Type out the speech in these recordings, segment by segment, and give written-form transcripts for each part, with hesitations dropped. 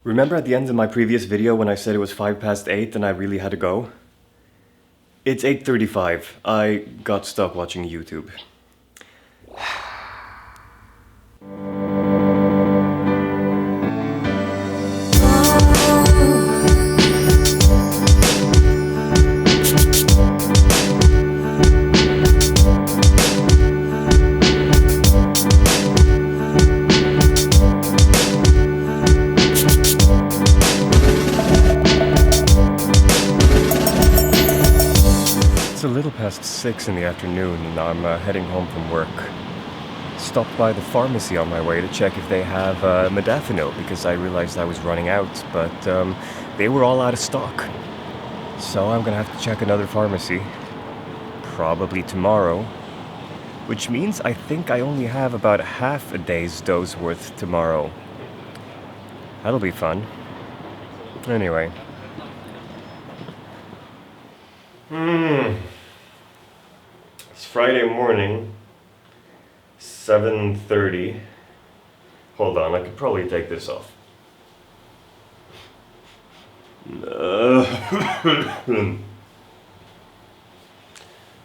Remember at the end of my previous video when I said it was 8:05 and I really had to go? It's 8:35. I got stuck watching YouTube. It's a little past 6 in the afternoon and I'm heading home from work. Stopped by the pharmacy on my way to check if they have modafinil because I realized I was running out, but they were all out of stock. So I'm gonna have to check another pharmacy, probably tomorrow, which means I think I only have about half a day's dose worth tomorrow. That'll be fun. Anyway. It's Friday morning, 7:30. Hold on, I could probably take this off.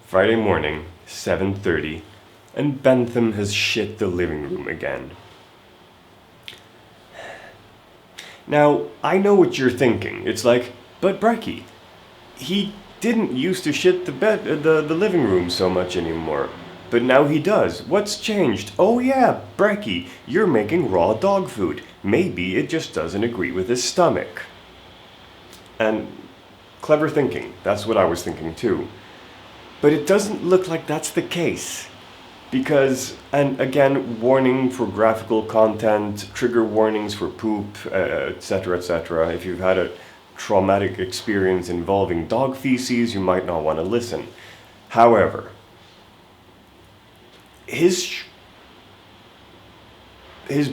Friday morning, 7:30, and Bentham has shit the living room again. Now, I know what you're thinking. It's like, but Breki, he didn't used to shit the living room so much anymore. But now he does. What's changed? Oh yeah, Breki, you're making raw dog food. Maybe it just doesn't agree with his stomach. And clever thinking. That's what I was thinking too. But it doesn't look like that's the case. Because, and again, warning for graphical content, trigger warnings for poop, etc., etc. If you've had a traumatic experience involving dog feces, you might not want to listen. However, his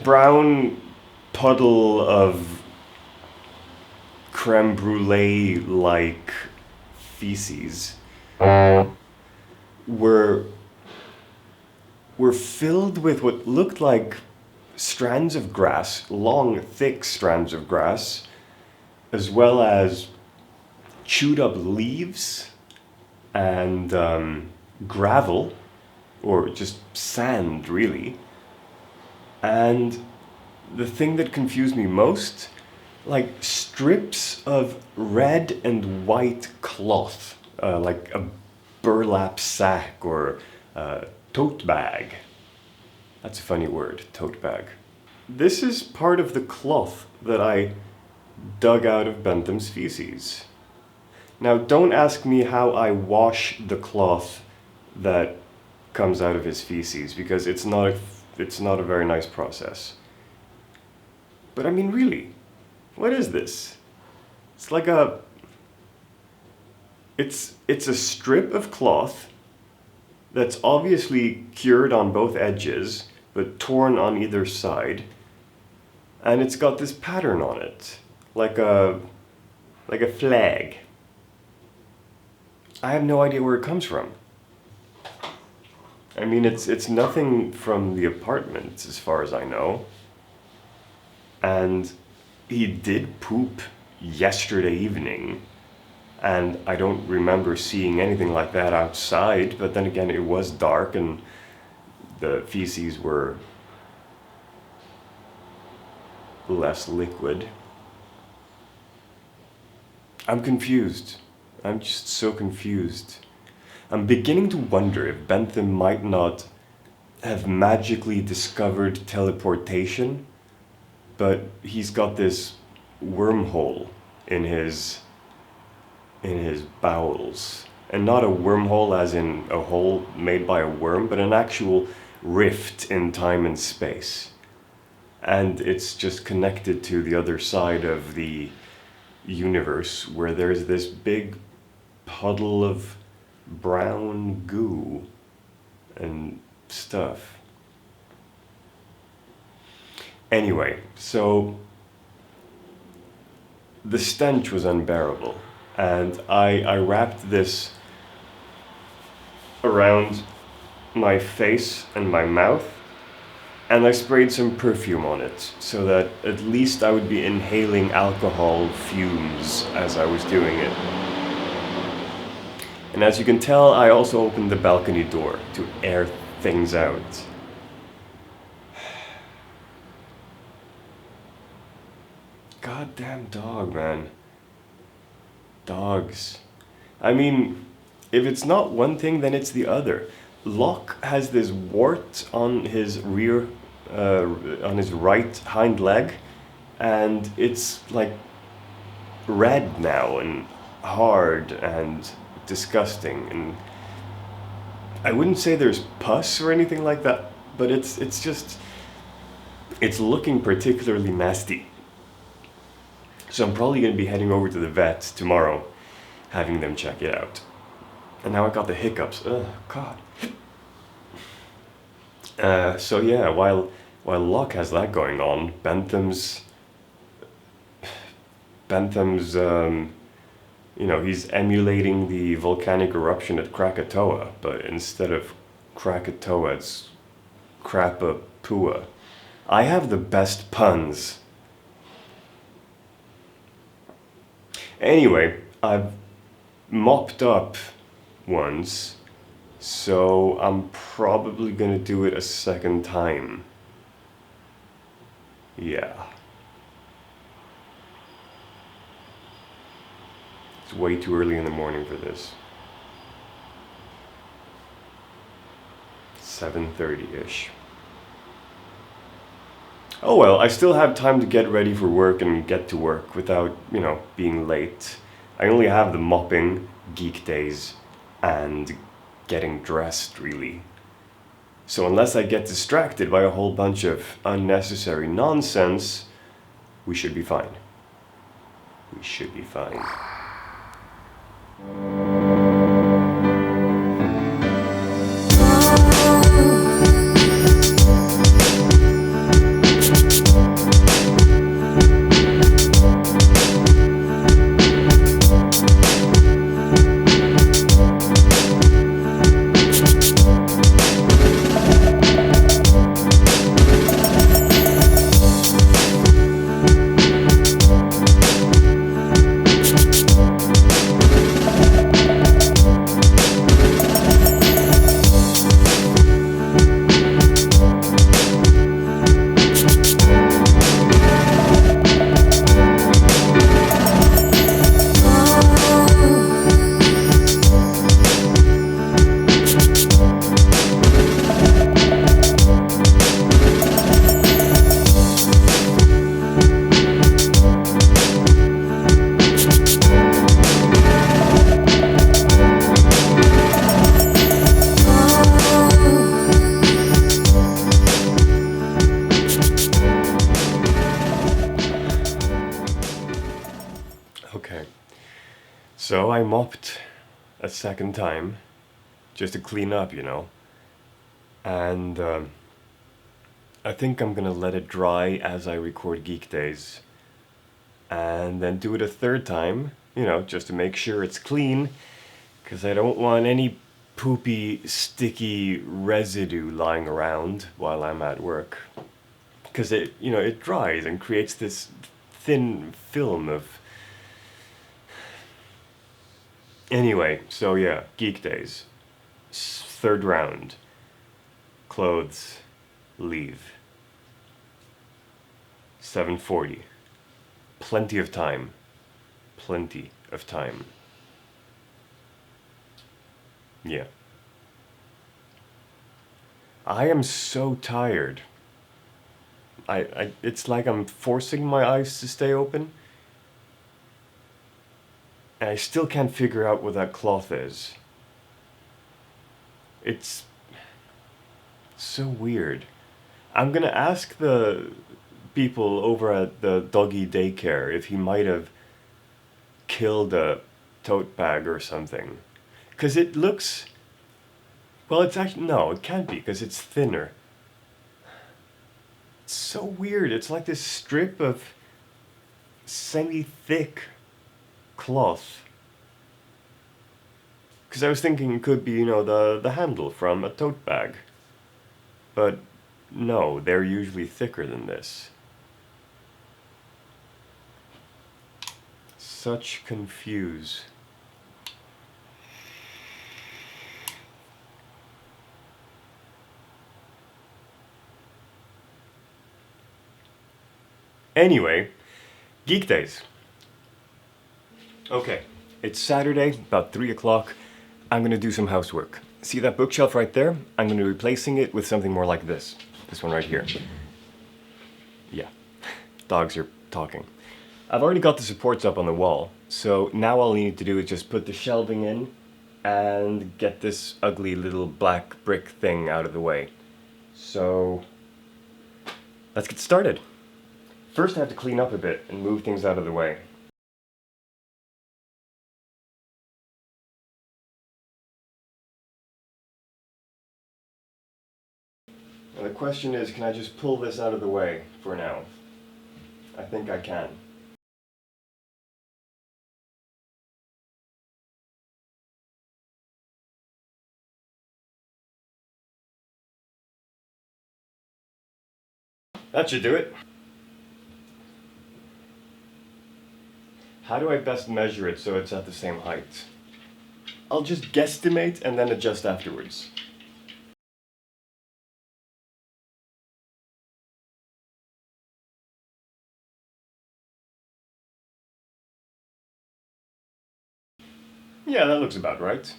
brown puddle of creme brulee-like feces were filled with what looked like strands of grass, long, thick strands of grass, as well as chewed up leaves and gravel, or just sand really. And the thing that confused me most, like strips of red and white cloth, like a burlap sack or tote bag. That's a funny word, tote bag. This is part of the cloth that I dug out of Bentham's feces. Now, don't ask me how I wash the cloth that comes out of his feces, because it's not a very nice process. But I mean, really, what is this? It's like it's a strip of cloth that's obviously cured on both edges, but torn on either side, and it's got this pattern on it. Like a flag. I have no idea where it comes from. I mean, it's nothing from the apartment, as far as I know. And he did poop yesterday evening, and I don't remember seeing anything like that outside, but then again, it was dark and the feces were less liquid. I'm confused. I'm just so confused. I'm beginning to wonder if Bentham might not have magically discovered teleportation, but he's got this wormhole in his bowels. And not a wormhole as in a hole made by a worm, but an actual rift in time and space. And it's just connected to the other side of the universe, where there's this big puddle of brown goo and stuff. Anyway, so the stench was unbearable, and I wrapped this around my face and my mouth, And I sprayed some perfume on it, so that at least I would be inhaling alcohol fumes as I was doing it. And as you can tell, I also opened the balcony door to air things out. Goddamn dog, man. Dogs. I mean, if it's not one thing, then it's the other. Locke has this wart on his on his right hind leg, and it's like red now and hard and disgusting. And I wouldn't say there's pus or anything like that, but it's looking particularly nasty. So I'm probably going to be heading over to the vet tomorrow, having them check it out. And now I got the hiccups. Oh, God. So yeah, while Locke has that going on, Bentham's, he's emulating the volcanic eruption at Krakatoa, but instead of Krakatoa, it's Krapapua. I have the best puns. Anyway, I've mopped up once, so I'm probably gonna do it a second time. Yeah. It's way too early in the morning for this. 7:30-ish. Oh well, I still have time to get ready for work and get to work without, being late. I only have the mopping, geek days, and getting dressed, really. So unless I get distracted by a whole bunch of unnecessary nonsense, we should be fine. We should be fine. Okay, so I mopped a second time, just to clean up, and I think I'm gonna let it dry as I record Geek Days, and then do it a third time, just to make sure it's clean, because I don't want any poopy, sticky residue lying around while I'm at work, because it dries and creates this thin film of... Anyway, so yeah, Geek Days. Third round. Clothes. Leave. 7:40. Plenty of time. Plenty of time. Yeah. I am so tired. It's like I'm forcing my eyes to stay open. And I still can't figure out what that cloth is. It's so weird. I'm gonna ask the people over at the doggy daycare if he might have killed a tote bag or something. Because it looks... Well, it's actually... No, it can't be, because it's thinner. It's so weird. It's like this strip of semi-thick cloth. Because I was thinking it could be, the handle from a tote bag. But No, they're usually thicker than this. Such confuse. Anyway, Geek Days. Okay, it's Saturday, about 3 o'clock. I'm gonna do some housework. See that bookshelf right there? I'm gonna be replacing it with something more like this. This one right here. Yeah, dogs are talking. I've already got the supports up on the wall, so now all I need to do is just put the shelving in and get this ugly little black brick thing out of the way. So, let's get started. First I have to clean up a bit and move things out of the way. Now the question is, can I just pull this out of the way for now? I think I can. That should do it. How do I best measure it so it's at the same height? I'll just guesstimate and then adjust afterwards. Yeah, that looks about right.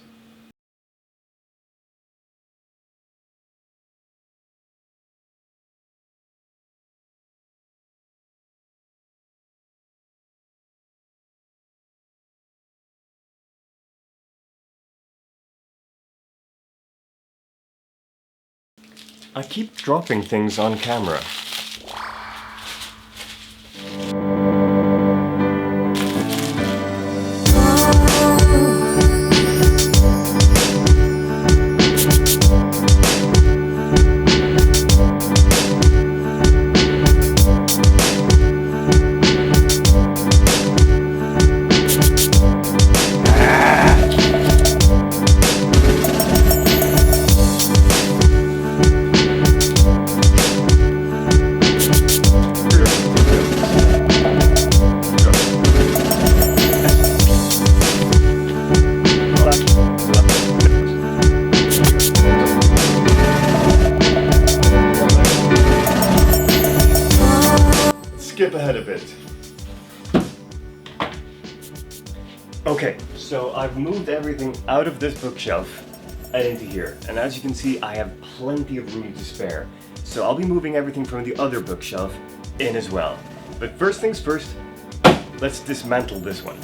I keep dropping things on camera. Skip ahead a bit. Okay, so I've moved everything out of this bookshelf and into here. And as you can see, I have plenty of room to spare. So I'll be moving everything from the other bookshelf in as well. But first things first, let's dismantle this one.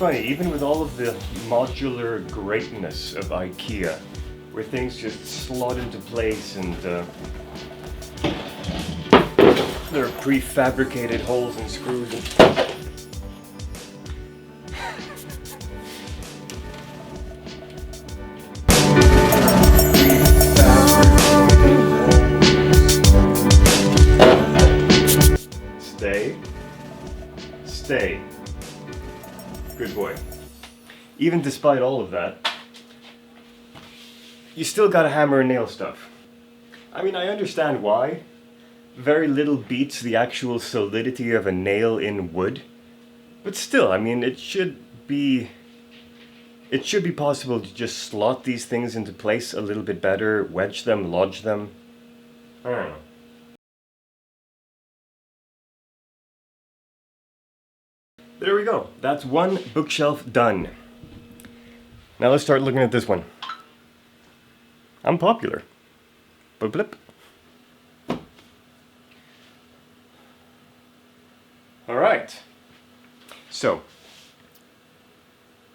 Funny, even with all of the modular greatness of IKEA, where things just slot into place and there are prefabricated holes and screws and Stay. Good boy. Even despite all of that, you still gotta hammer and nail stuff. I mean, I understand why. Very little beats the actual solidity of a nail in wood. But still, I mean, it should be possible to just slot these things into place a little bit better, wedge them, lodge them. I don't know. There we go. That's one bookshelf done. Now let's start looking at this one. I'm popular. Blip blip. Alright. So,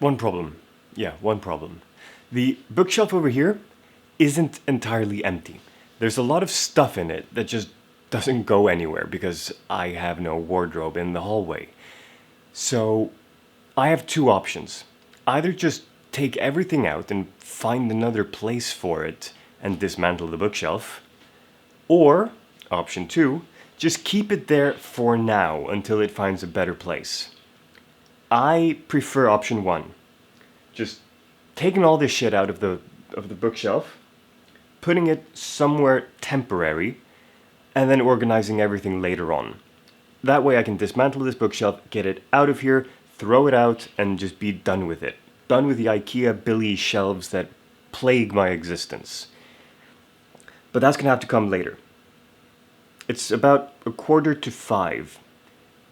one problem. Yeah, one problem. The bookshelf over here isn't entirely empty. There's a lot of stuff in it that just doesn't go anywhere because I have no wardrobe in the hallway. So I have two options. Either just take everything out and find another place for it and dismantle the bookshelf, or option two, just keep it there for now until it finds a better place. I prefer option one. Just taking all this shit out of the bookshelf, putting it somewhere temporary, and then organizing everything later on. That way I can dismantle this bookshelf, get it out of here, throw it out, and just be done with it. Done with the IKEA Billy shelves that plague my existence. But that's gonna have to come later. It's about 4:45,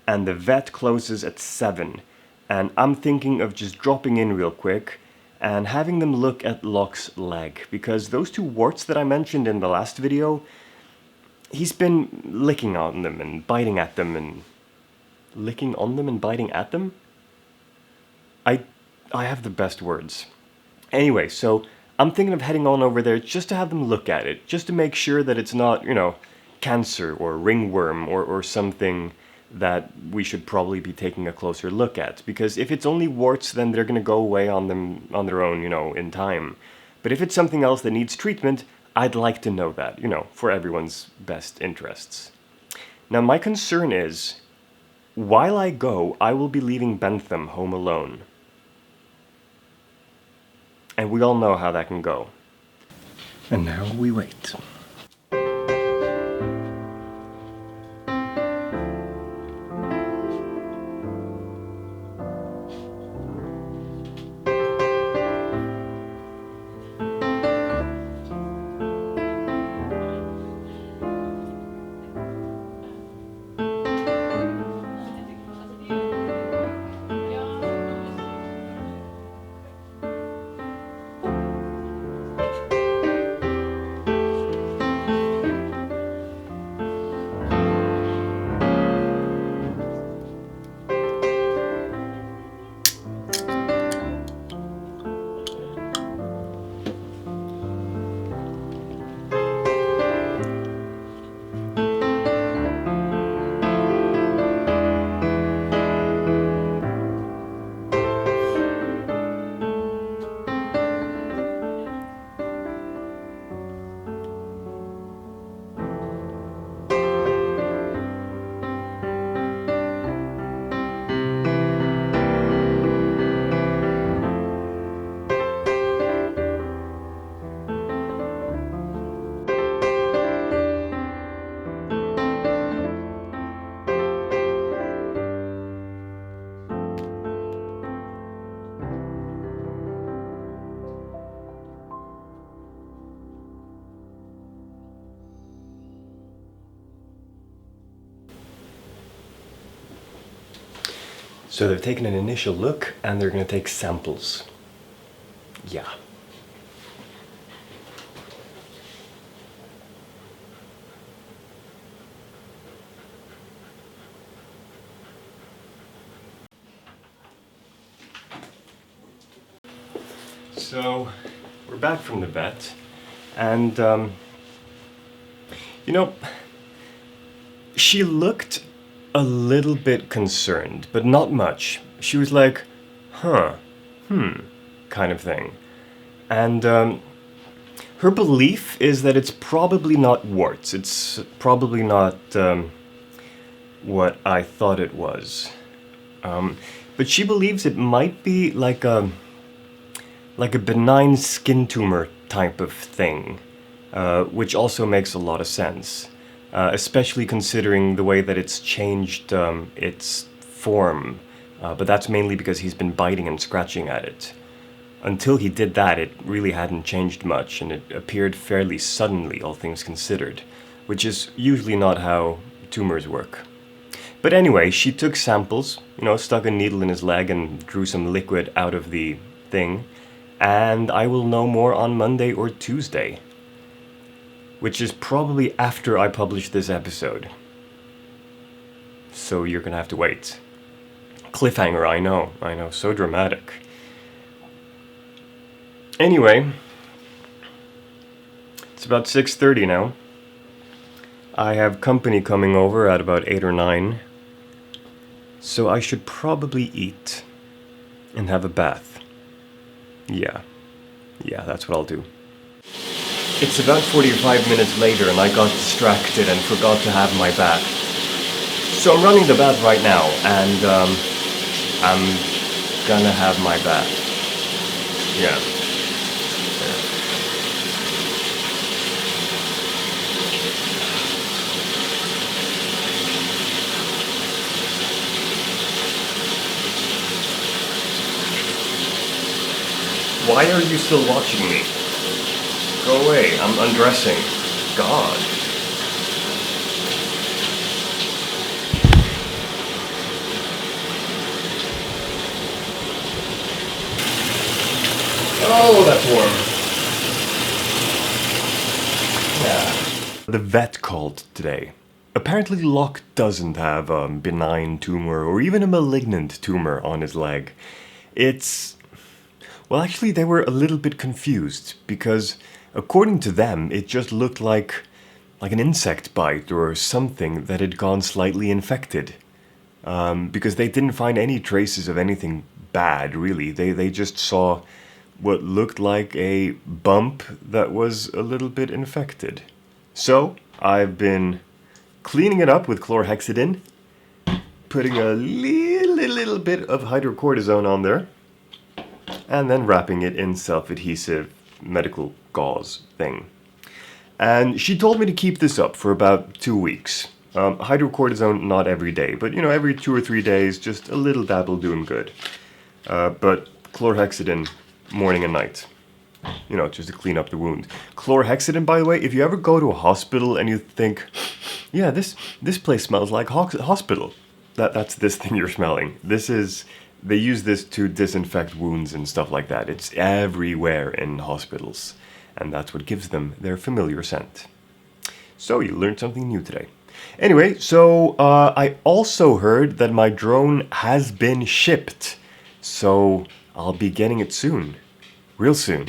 and the vet closes at 7, and I'm thinking of just dropping in real quick and having them look at Locke's leg, because those two warts that I mentioned in the last video, he's been licking on them and biting at them and... Licking on them and biting at them? I have the best words. Anyway, so I'm thinking of heading on over there just to have them look at it, just to make sure that it's not, you know, cancer or ringworm or something that we should probably be taking a closer look at. Because if it's only warts, then they're going to go away on their own, you know, in time. But if it's something else that needs treatment, I'd like to know that, you know, for everyone's best interests. Now, my concern is, while I go, I will be leaving Bentham home alone. And we all know how that can go. And now we wait. So they've taken an initial look and they're going to take samples. Yeah. So we're back from the vet, and you know, she looked a little bit concerned, but not much. She was like, huh, kind of thing. And her belief is that it's probably not warts. It's probably not what I thought it was. But she believes it might be like a benign skin tumor type of thing, which also makes a lot of sense. Especially considering the way that it's changed its form. But that's mainly because he's been biting and scratching at it. Until he did that, it really hadn't changed much, and it appeared fairly suddenly, all things considered, which is usually not how tumors work. But anyway, she took samples, you know, stuck a needle in his leg and drew some liquid out of the thing, and I will know more on Monday or Tuesday. Which is probably after I publish this episode. So you're gonna have to wait. Cliffhanger, I know, so dramatic. Anyway, it's about 6:30 now. I have company coming over at about 8 or 9. So I should probably eat and have a bath. Yeah, that's what I'll do. It's about 45 minutes later and I got distracted and forgot to have my bath. So I'm running the bath right now and I'm gonna have my bath. Yeah. Why are you still watching me? Go away, I'm undressing. God. Oh, that's warm. Yeah. The vet called today. Apparently Locke doesn't have a benign tumor or even a malignant tumor on his leg. Well, actually, they were a little bit confused because, according to them, it just looked like an insect bite or something that had gone slightly infected. Because they didn't find any traces of anything bad, really. They just saw what looked like a bump that was a little bit infected. So, I've been cleaning it up with chlorhexidine, putting a little bit of hydrocortisone on there, and then wrapping it in self-adhesive medical gauze thing. And she told me to keep this up for about 2 weeks. Hydrocortisone, not every day, but every 2 or 3 days, just a little dabble doing good. But chlorhexidine, morning and night. Just to clean up the wound. Chlorhexidine, by the way, if you ever go to a hospital and you think, yeah, this place smells like hospital. That's this thing you're smelling. They use this to disinfect wounds and stuff like that. It's everywhere in hospitals. And that's what gives them their familiar scent. So you learned something new today. Anyway, so I also heard that my drone has been shipped. So I'll be getting it soon. Real soon.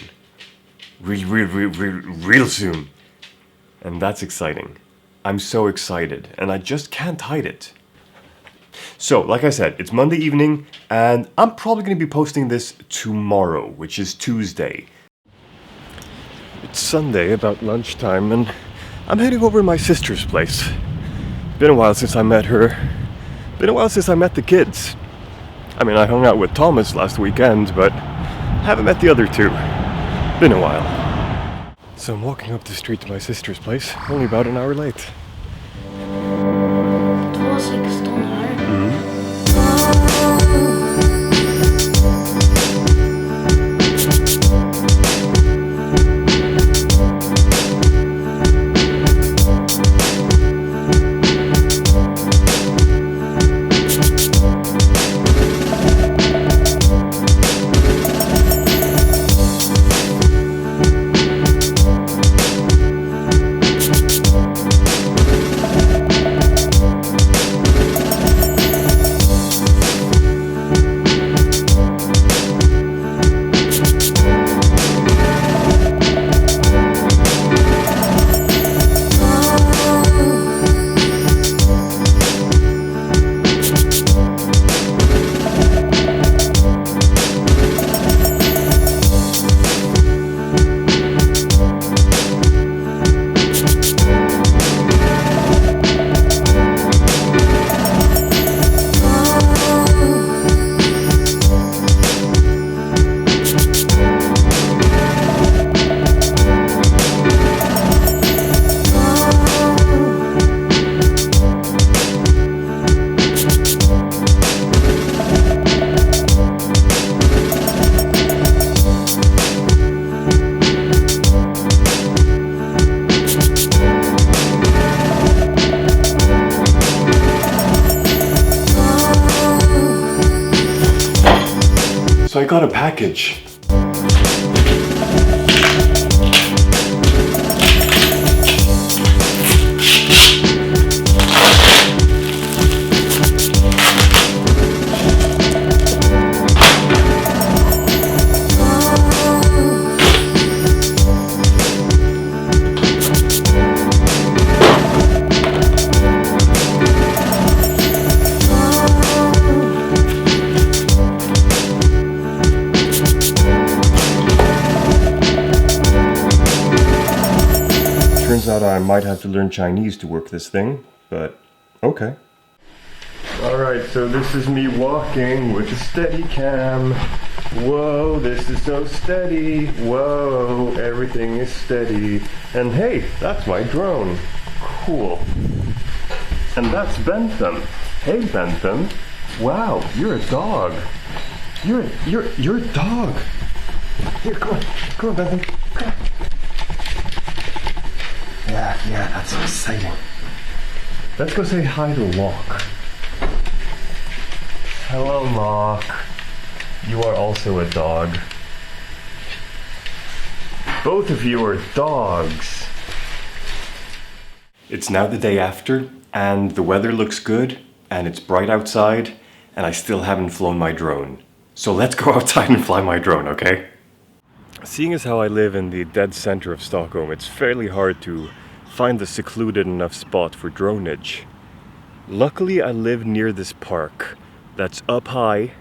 Real soon. And that's exciting. I'm so excited. And I just can't hide it. So, like I said, it's Monday evening, and I'm probably going to be posting this tomorrow, which is Tuesday. It's Sunday, about lunchtime, and I'm heading over to my sister's place. Been a while since I met her. Been a while since I met the kids. I mean, I hung out with Thomas last weekend, but haven't met the other two. Been a while. So I'm walking up the street to my sister's place, only about an hour late. So I got a package. Turns out I might have to learn Chinese to work this thing, but okay. Alright, so this is me walking with a steady cam. Whoa, this is so steady. Whoa, everything is steady. And hey, that's my drone. Cool. And that's Bentham. Hey Bentham. Wow, you're a dog. You're a dog. Here, come on Bentham. Come on. Yeah, that's exciting. Let's go say hi to Locke. Hello, Locke. You are also a dog. Both of you are dogs. It's now the day after, and the weather looks good, and it's bright outside, and I still haven't flown my drone. So let's go outside and fly my drone, okay? Seeing as how I live in the dead center of Stockholm, it's fairly hard to find the secluded enough spot for dronage. Luckily, I live near this park that's up high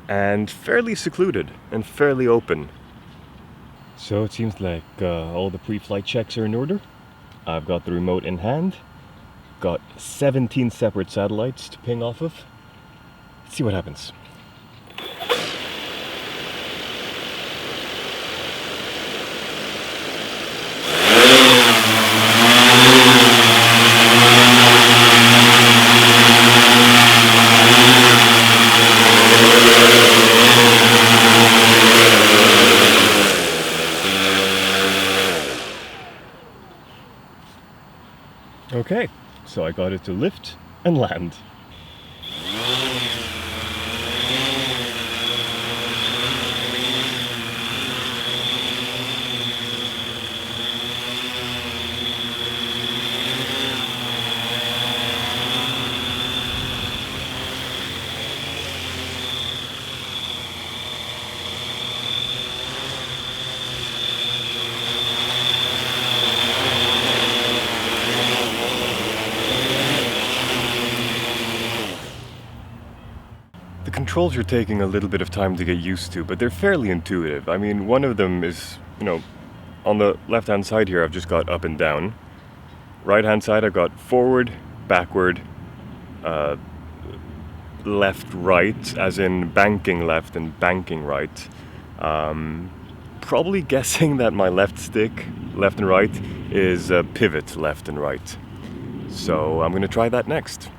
and fairly secluded and fairly open. So it seems like all the pre-flight checks are in order. I've got the remote in hand, got 17 separate satellites to ping off of. Let's see what happens. Okay, so I got it to lift and land. The controls are taking a little bit of time to get used to, but they're fairly intuitive. I mean, one of them is, on the left-hand side here, I've just got up and down. Right-hand side, I've got forward, backward, left, right, as in banking left and banking right. Probably guessing that my left stick, left and right, is pivot left and right. So I'm going to try that next.